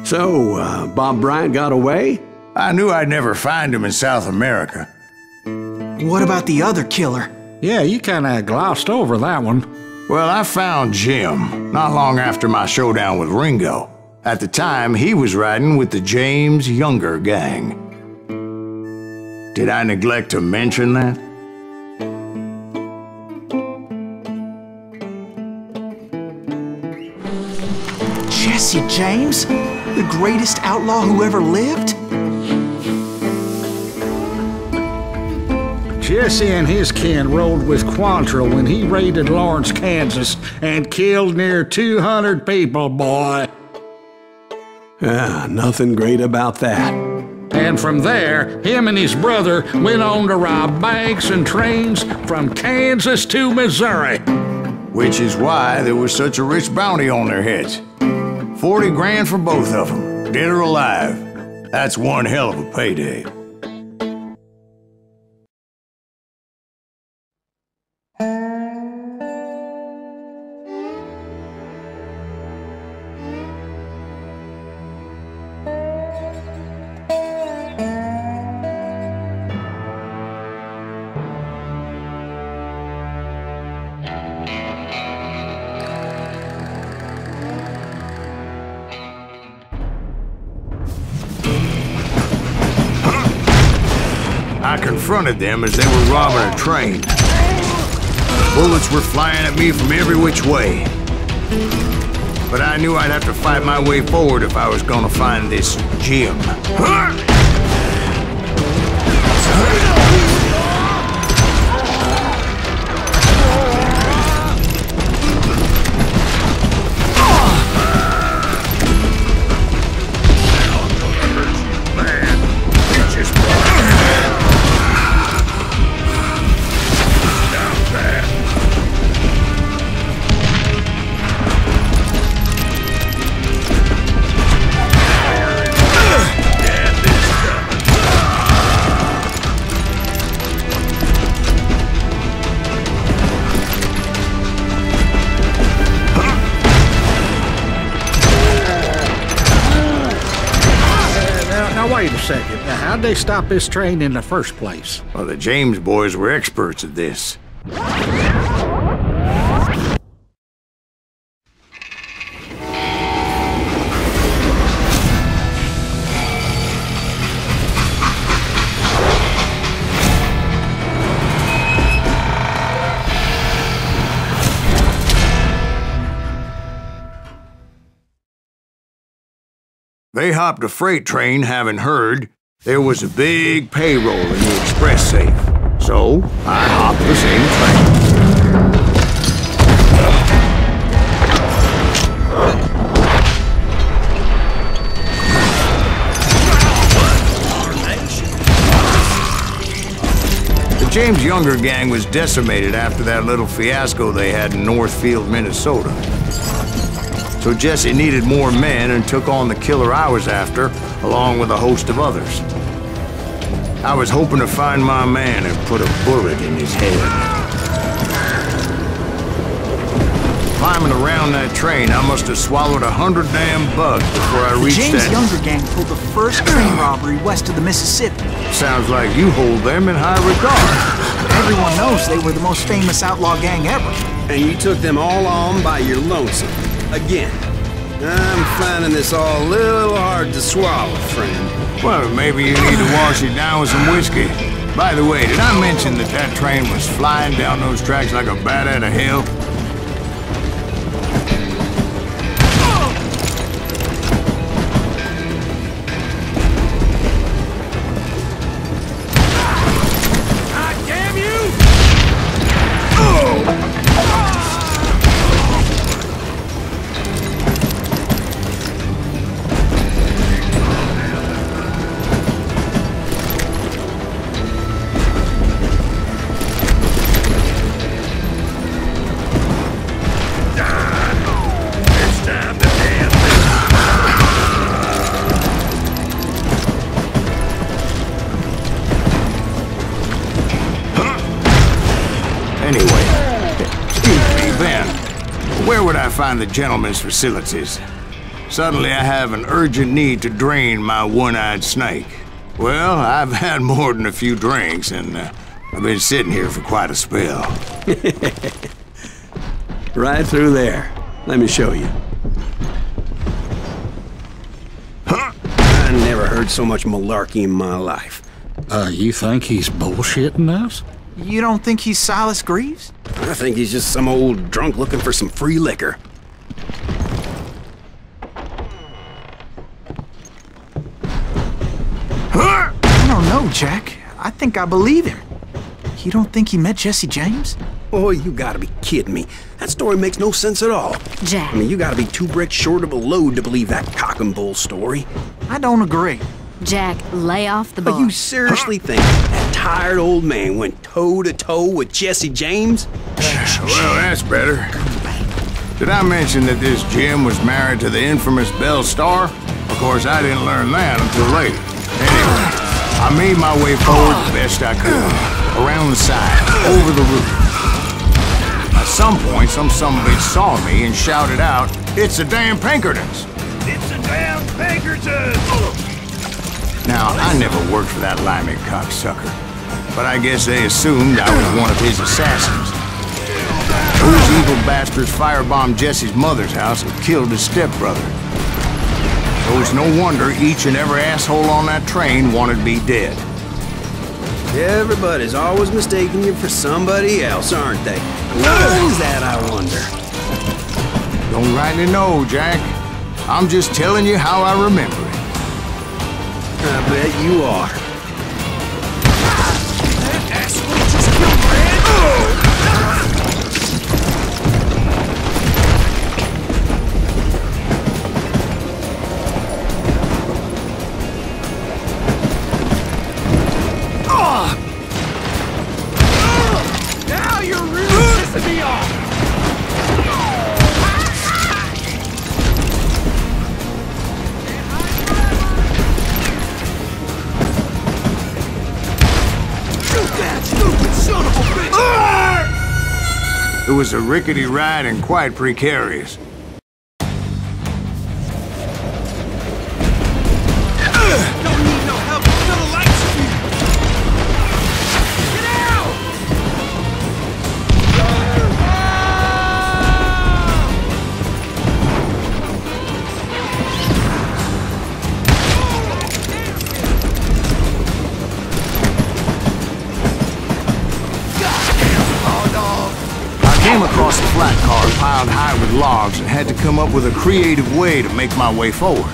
So, Bob Bryant got away? I knew I'd never find him in South America. What about the other killer? Yeah, you kinda glossed over that one. Well, I found Jim not long after my showdown with Ringo. At the time, he was riding with the James Younger gang. Did I neglect to mention that? Jesse James? The greatest outlaw who ever lived? Jesse and his kin rode with Quantrill when he raided Lawrence, Kansas, and killed near 200 people, boy. Nothing great about that. And from there, him and his brother went on to rob banks and trains from Kansas to Missouri. Which is why there was such a rich bounty on their heads. 40 grand for both of them, dead or alive. That's one hell of a payday. I confronted them as they were robbing a train. Bullets were flying at me from every which way. But I knew I'd have to fight my way forward if I was gonna find this Jim. Wait a second. Now, how'd they stop this train in the first place? Well, the James boys were experts at this. They hopped a freight train having heard there was a big payroll in the express safe. So, I hopped the same train. The James Younger gang was decimated after that little fiasco they had in Northfield, Minnesota. So Jesse needed more men and took on the killer I was after, along with a host of others. I was hoping to find my man and put a bullet in his head. Climbing around that train, I must have swallowed 100 damn bugs before I reached that. The James Younger gang pulled the first train robbery west of the Mississippi. Sounds like you hold them in high regard. Everyone knows they were the most famous outlaw gang ever. And you took them all on by your lonesome. Again. I'm finding this all a little hard to swallow, friend. Well, maybe you need to wash it down with some whiskey. By the way, did I mention that that train was flying down those tracks like a bat out of hell? Where would I find the gentleman's facilities? Suddenly I have an urgent need to drain my one-eyed snake. Well, I've had more than a few drinks, and I've been sitting here for quite a spell. Right through there. Let me show you. Huh? I never heard so much malarkey in my life. You think he's bullshitting us? You don't think he's Silas Greaves? I think he's just some old drunk looking for some free liquor. I don't know, Jack. I think I believe him. You don't think he met Jesse James? Oh, you gotta be kidding me. That story makes no sense at all. Jack. I mean, you gotta be 2 bricks short of a load to believe that cock and bull story. I don't agree. Jack, lay off the But bar. you seriously think that tired old man went toe-to-toe with Jesse James? Well, that's better. Did I mention that this Jim was married to the infamous Belle Starr? Of course, I didn't learn that until later. Anyway, I made my way forward the best I could. Around the side, over the roof. At some point, some bitch saw me and shouted out, "It's the damn Pinkertons!" It's a damn Pinkerton! Now, I never worked for that limey cocksucker, but I guess they assumed I was one of his assassins. Those evil bastards firebombed Jesse's mother's house and killed his stepbrother. So it's no wonder each and every asshole on that train wanted me dead. Everybody's always mistaking you for somebody else, aren't they? Why is that, I wonder? Don't rightly know, Jack. I'm just telling you how I remember it. I bet you are. Now you're really pissing me off! It was a rickety ride and quite precarious. Don't need no help until the lights are here. Get out! I came across a flat car piled high with logs and had to come up with a creative way to make my way forward.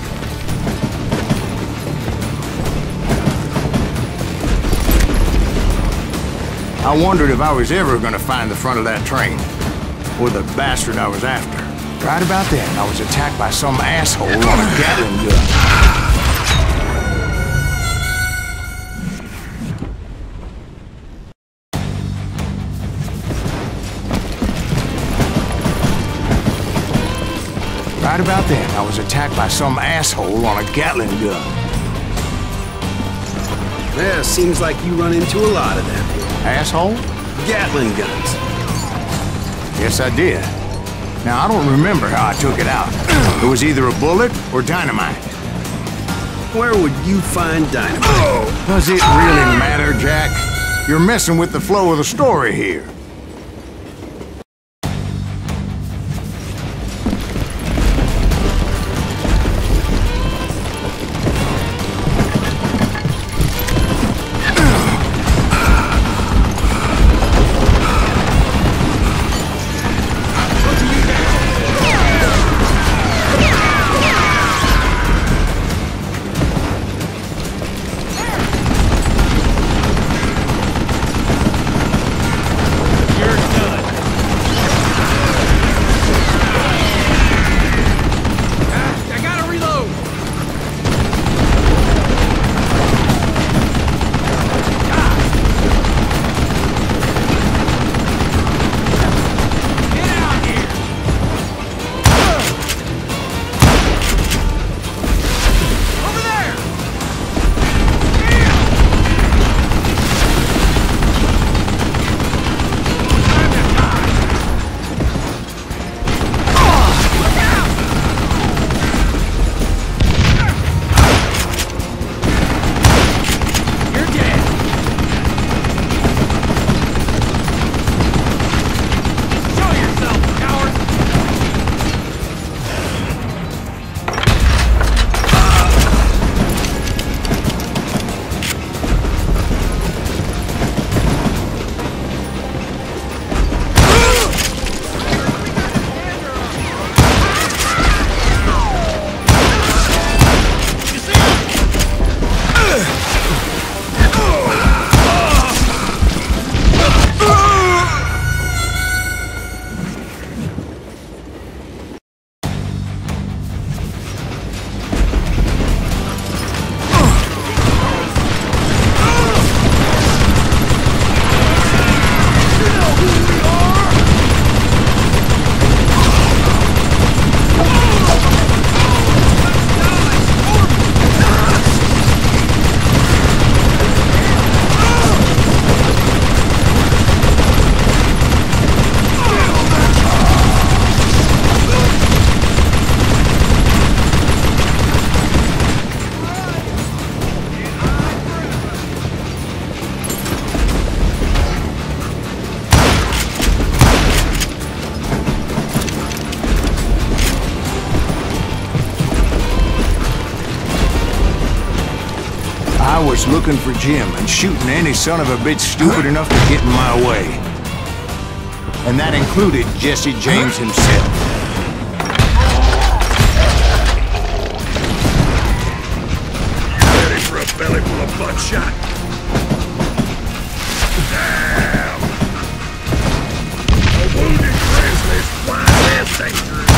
I wondered if I was ever going to find the front of that train, or the bastard I was after. Right about then, I was attacked by some asshole on a Gatling gun. Right about then, I was attacked by some asshole on a Gatling gun. Yeah, seems like you run into a lot of them. Asshole? Gatling guns. Yes, I did. Now, I don't remember how I took it out. It was either a bullet or dynamite. Where would you find dynamite? Does it really matter, Jack? You're messing with the flow of the story here. looking for Jim and shooting any son of a bitch stupid enough to get in my way. And that included Jesse James himself. Ready for a belly full of buckshot. Damn! A wounded grizzly's wild and dangerous.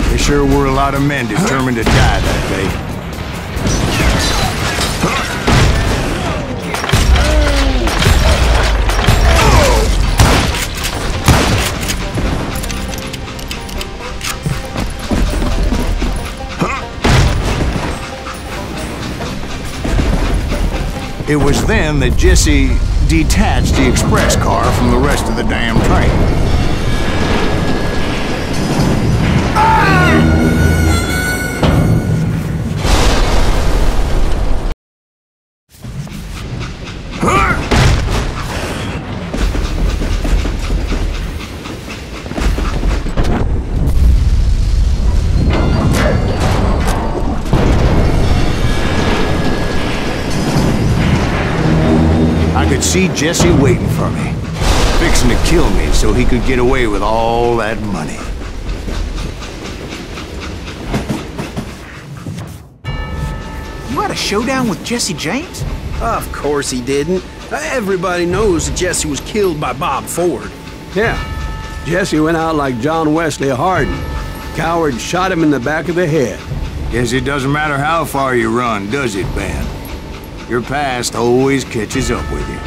There sure were a lot of men determined to die that day. It was then that Jesse detached the express car from the rest of the damn train. I could see Jesse waiting for me, fixing to kill me so he could get away with all that money. You had a showdown with Jesse James? Of course he didn't. Everybody knows that Jesse was killed by Bob Ford. Yeah. Jesse went out like John Wesley Hardin. Coward shot him in the back of the head. Guess it doesn't matter how far you run, does it, Ben? Your past always catches up with you.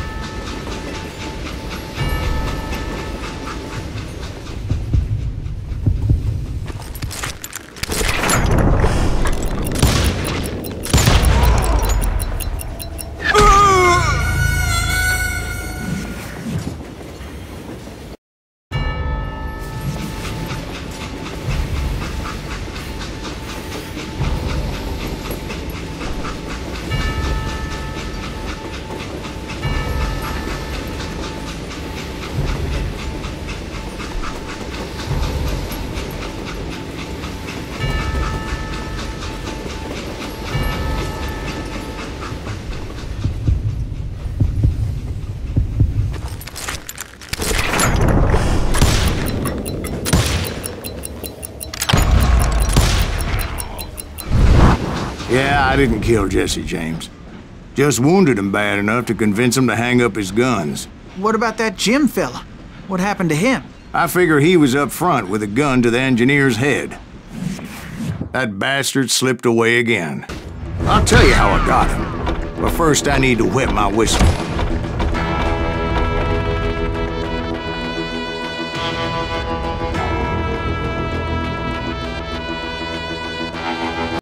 Yeah, I didn't kill Jesse James. Just wounded him bad enough to convince him to hang up his guns. What about that Jim fella? What happened to him? I figure he was up front with a gun to the engineer's head. That bastard slipped away again. I'll tell you how I got him. But first I need to wet my whistle.